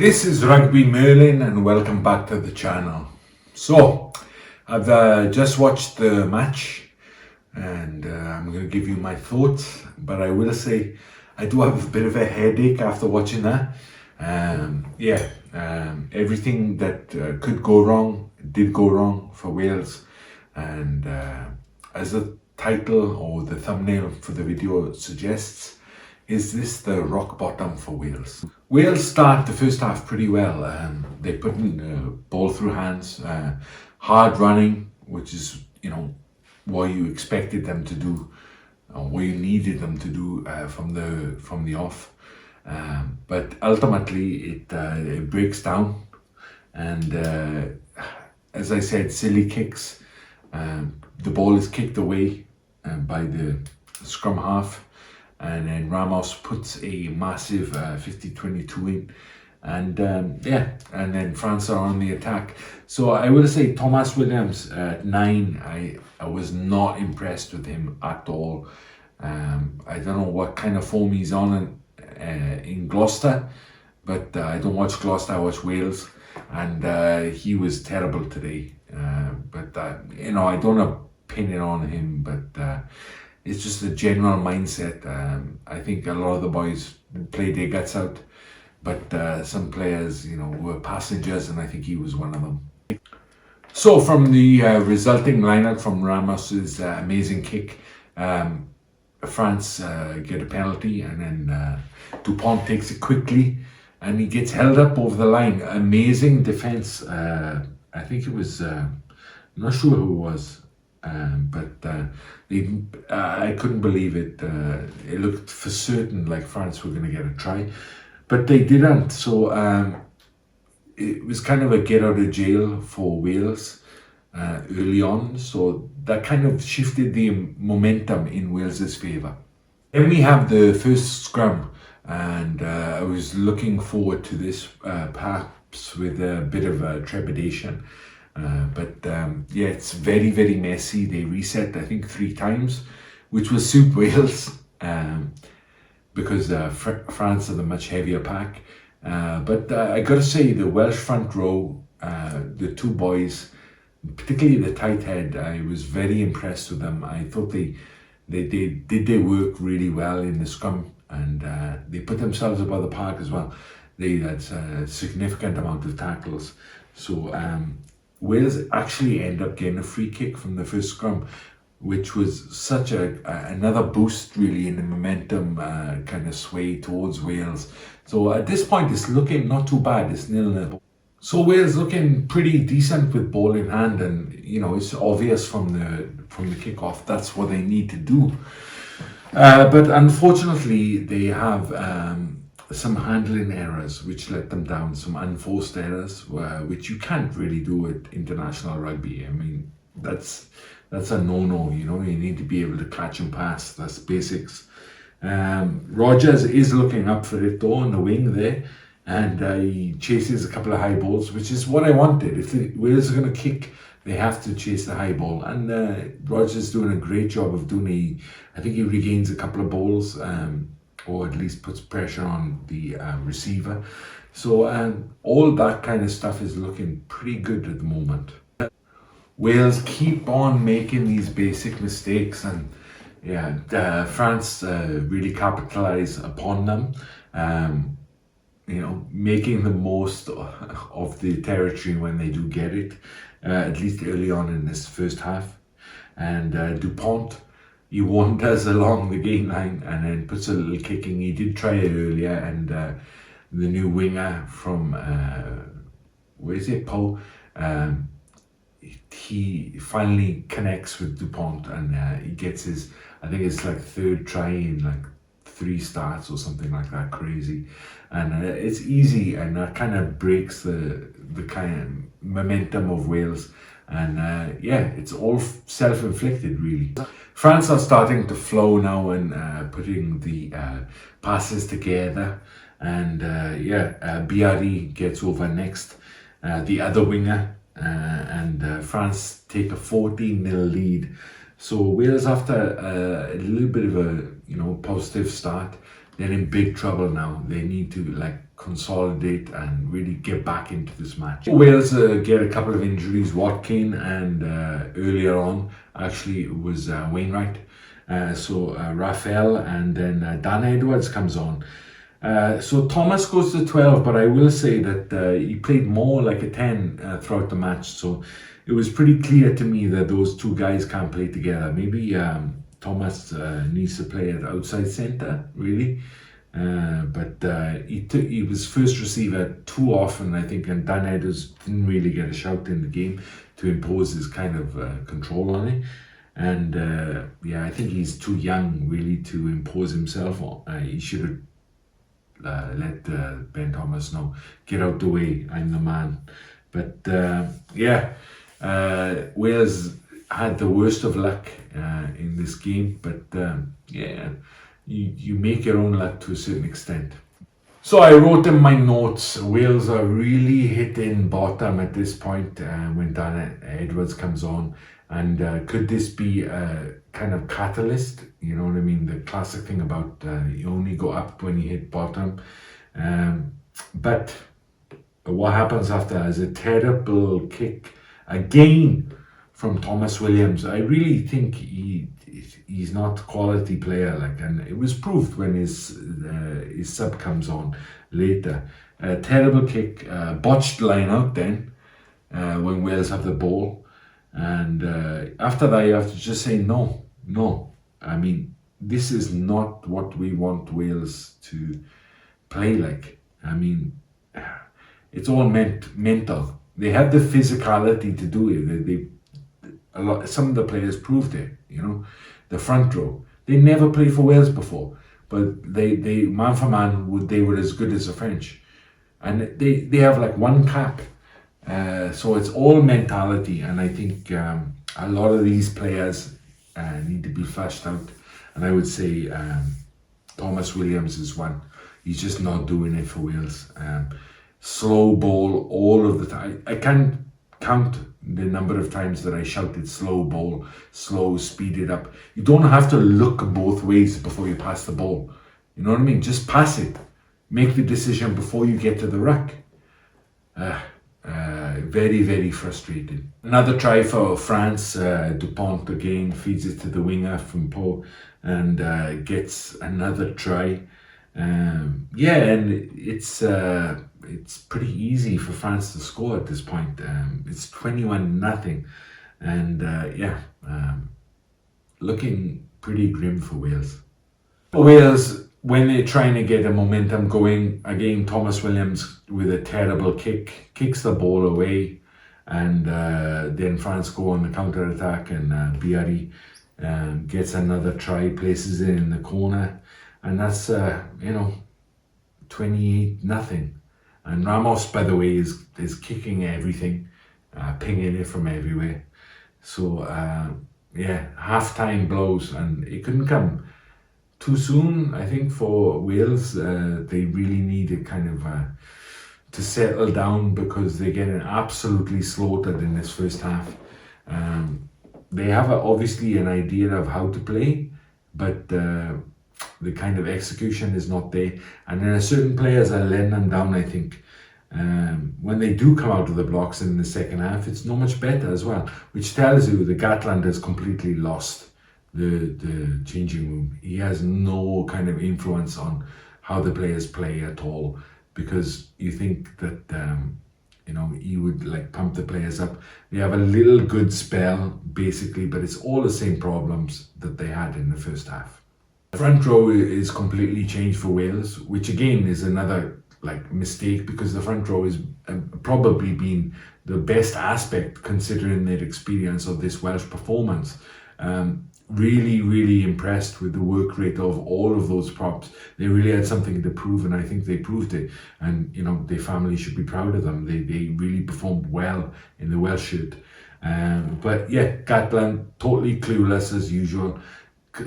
This is Rugby Merlin and welcome back to the channel. So, I've just watched the match and I'm going to give you my thoughts, but I will say I do have a bit of a headache after watching that. Everything that could go wrong did go wrong for Wales, and as the title or the thumbnail for the video suggests, is this the rock bottom for Wales? Wales start the first half pretty well. They put in ball through hands, hard running, which is what you expected them to do, or what you needed them to do from the off. But ultimately it breaks down, and as I said, silly kicks. The ball is kicked away by the scrum half, and then Ramos puts a massive 50-22 in, and then France are on the attack. So I will say Thomas Williams at 9, I was not impressed with him at all. I don't know what kind of form he's on in Gloucester, but I don't watch Gloucester, I watch Wales, and he was terrible today. I don't have opinion on him, but it's just a general mindset. I think a lot of the boys played their guts out, but some players, were passengers, and I think he was one of them. So from the resulting lineup from Ramos's amazing kick, France get a penalty, and then Dupont takes it quickly, and he gets held up over the line. Amazing defense. I think it was, I'm not sure who it was, but I couldn't believe it. It looked for certain like France were going to get a try, but they didn't. So it was kind of a get out of jail for Wales early on. So that kind of shifted the momentum in Wales's favour. Then we have the first scrum, and I was looking forward to this, perhaps with a bit of trepidation. It's very, very messy. They reset, I think, 3 times, which will suit Wales, because France are the much heavier pack. I got to say, the Welsh front row, the 2 boys, particularly the tight head, I was very impressed with them. I thought they did their work really well in the scrum, and they put themselves above the park as well. They had a significant amount of tackles. So Wales actually end up getting a free kick from the first scrum, which was such another boost really in the momentum kind of sway towards Wales. So at this point it's looking not too bad. It's 0-0. So Wales looking pretty decent with ball in hand, and it's obvious from the kickoff that's what they need to do. But unfortunately they have some handling errors which let them down, some unforced errors, which you can't really do at international rugby. I mean, that's a no-no. You need to be able to catch and pass. That's basics. Rogers is looking up for it though on the wing there, and he chases a couple of high balls, which is what I wanted. If the Wales are going to kick, they have to chase the high ball, and Rogers doing a great job of doing. I think he regains a couple of balls, or at least puts pressure on the receiver. So all that kind of stuff is looking pretty good at the moment. Wales keep on making these basic mistakes, and France really capitalize upon them, making the most of the territory when they do get it, at least early on in this first half. And Dupont, he wanders along the game line and then puts a little kicking. He did try it earlier, and the new winger from where is it, Pau? He finally connects with Dupont, and he gets his, I think it's like 3rd try in like 3 starts or something like that, crazy. And it's easy, and that kind of breaks the kind of momentum of Wales. And it's all self-inflicted really. France are starting to flow now and putting the passes together, and Biarri gets over next, the other winger, and France take a 14-0 lead. So Wales, after a little bit of a positive start, they're in big trouble now. They need to like consolidate and really get back into this match. Wales get a couple of injuries, Watkin, and earlier on actually it was Wainwright. So Raphael, and then Dan Edwards comes on. So Thomas goes to 12, but I will say that he played more like a 10 throughout the match. So it was pretty clear to me that those two guys can't play together. Maybe Thomas needs to play at outside centre, really. But he was first receiver too often, I think, and Dan Edwards didn't really get a shout in the game to impose his kind of control on it. And I think he's too young really to impose himself. He should have let Ben Thomas know, get out the way, I'm the man. But Wales had the worst of luck in this game, but you make your own luck to a certain extent. So I wrote in my notes, Wales are really hitting bottom at this point when Dan Edwards comes on. And could this be a kind of catalyst? You know what I mean? The classic thing about you only go up when you hit bottom. But what happens after is a terrible kick again from Thomas Williams. I really think he's not a quality player, and it was proved when his sub comes on later. Terrible kick, botched line out then when Wales have the ball. And after that, you have to just say no. I mean, this is not what we want Wales to play like. I mean, it's all mental. They have the physicality to do it. Some of the players proved it. You know, the front row. They never played for Wales before, but they man for man, they were as good as the French, and they have like one cap. So it's all mentality, and I think a lot of these players need to be flushed out. And I would say Thomas Williams is one. He's just not doing it for Wales. Slow ball all of the time. I can't count the number of times that I shouted slow ball, slow, speed it up. You don't have to look both ways before you pass the ball. You know what I mean? Just pass it. Make the decision before you get to the ruck. Very, very frustrating. Another try for France. Dupont again feeds it to the winger from Pau and gets another try. And it's pretty easy for France to score at this point. It's 21-0, and looking pretty grim for Wales. Wales, when they're trying to get a momentum going, again, Thomas Williams with a terrible kick, kicks the ball away, and then France go on the counter-attack, and Biarri gets another try, places it in the corner, and that's, 28-0. And Ramos, by the way, is kicking everything, pinging it from everywhere. So, half-time blows, and it couldn't come too soon, I think, for Wales. They really needed kind of to settle down because they're getting absolutely slaughtered in this first half. They have obviously an idea of how to play, but the kind of execution is not there. And there are certain players that are letting them down, I think. When they do come out of the blocks in the second half, it's not much better as well, which tells you that Gatland has completely lost the changing room. He has no kind of influence on how the players play at all, because you think that he would like pump the players up. They have a little good spell basically, but it's all the same problems that they had in the first half. The front row is completely changed for Wales, which again is another mistake, because the front row is probably been the best aspect considering their experience of this Welsh performance. Really, really impressed with the work rate of all of those props. They really had something to prove, and I think they proved it. And their family should be proud of them. They really performed well in the Welsh shirt. But yeah, Gatland totally clueless as usual.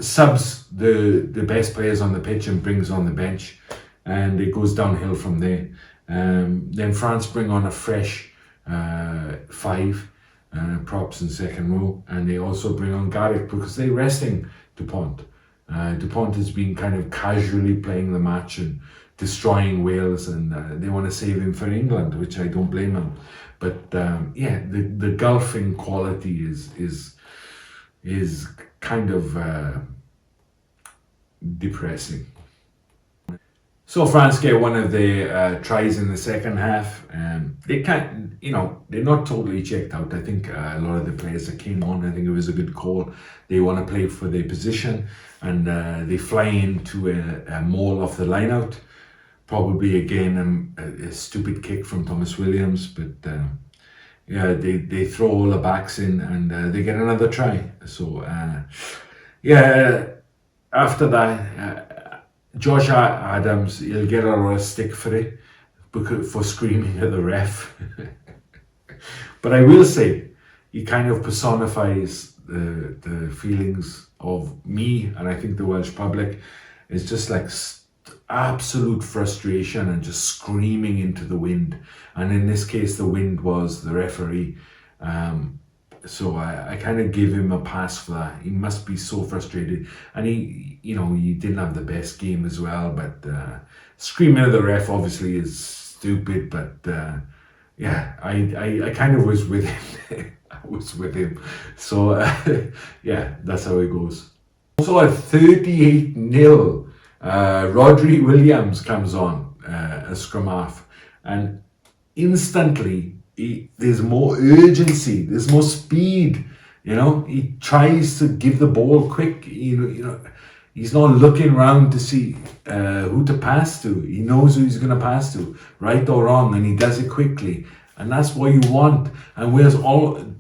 Subs the best players on the pitch and brings on the bench, and it goes downhill from there. Then France bring on a fresh 5 props in second row, and they also bring on Garrick because they're resting Dupont. DuPont has been kind of casually playing the match and destroying Wales, and they want to save him for England, which I don't blame them. But yeah, the golfing quality is kind of depressing. So France get one of the tries in the second half, and they can't, they're not totally checked out. I think a lot of the players that came on, I think it was a good call. They want to play for their position, and they fly into a maul off the line out. Probably again a stupid kick from Thomas Williams, but yeah, they throw all the backs in, and they get another try. So yeah, after that. Josh Adams, he'll get a lot of stick for it, for screaming at the ref. But I will say, he kind of personifies the feelings of me, and I think the Welsh public. It's just like absolute frustration and just screaming into the wind. And in this case, the wind was the referee. So I kind of give him a pass for that. He must be so frustrated, and he didn't have the best game as well. But screaming at the ref obviously is stupid. But yeah, I kind of was with him. I was with him. So yeah, that's how it goes. Also at 38-0, Rodri Williams comes on as scrum half, and instantly. There's more urgency, there's more speed, he tries to give the ball quick, he's not looking around to see who to pass to. He knows who he's going to pass to, right or wrong, and he does it quickly, and that's what you want. And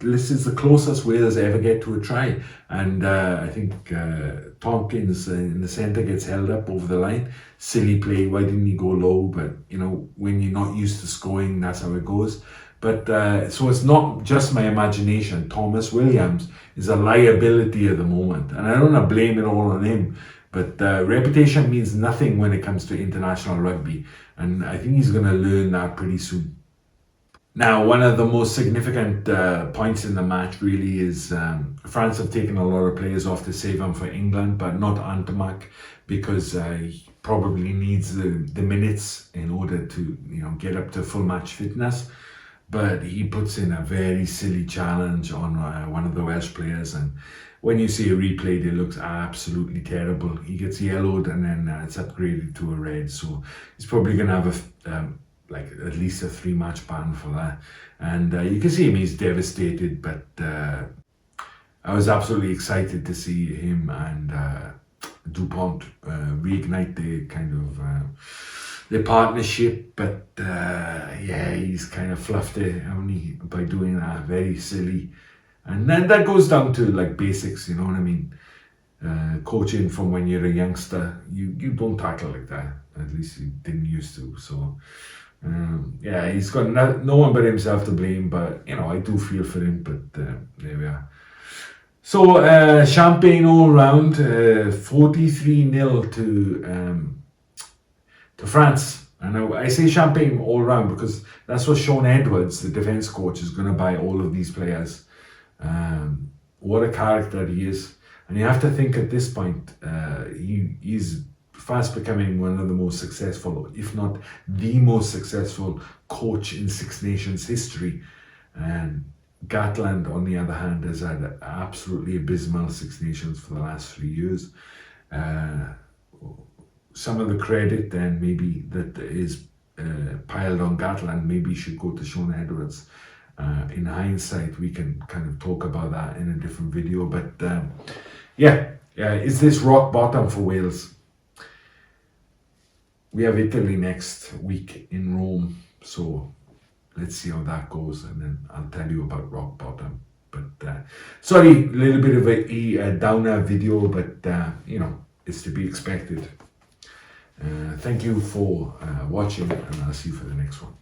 this is the closest Wales ever get to a try, and I think Tompkins in the centre gets held up over the line. Silly play, why didn't he go low? But when you're not used to scoring, that's how it goes. But so it's not just my imagination. Thomas Williams is a liability at the moment, and I don't want to blame it all on him. But reputation means nothing when it comes to international rugby, and I think he's going to learn that pretty soon. Now, one of the most significant points in the match really is France have taken a lot of players off to save them for England, but not Antomak, because he probably needs the minutes in order to get up to full match fitness. But he puts in a very silly challenge on one of the Welsh players, and when you see a replay, it looks absolutely terrible. He gets yellowed, and then it's upgraded to a red, so he's probably going to have at least a 3-match ban for that. And you can see him, he's devastated, but I was absolutely excited to see him and DuPont reignite the kind of the partnership, but yeah, he's kind of fluffed it only by doing that. Very silly. And then that goes down to basics, you know what I mean? Coaching from when you're a youngster, you don't tackle like that. At least you didn't used to. So yeah, he's got no one but himself to blame, but I do feel for him. But there we are. So champagne all round, 43-0 to France. And I say champagne all round because that's what Sean Edwards, the defence coach, is going to buy all of these players. What a character he is. And you have to think at this point, he's fast becoming one of the most successful, if not the most successful coach in Six Nations history. And Gatland, on the other hand, has had absolutely abysmal Six Nations for the last 3 years. Some of the credit then maybe that is piled on Gatland maybe should go to Sean Edwards. In hindsight, we can kind of talk about that in a different video. But yeah, is this rock bottom for Wales? We have Italy next week in Rome, so let's see how that goes, and then I'll tell you about rock bottom. But sorry, a little bit of a downer video, but it's to be expected. Thank you for watching, and I'll see you for the next one.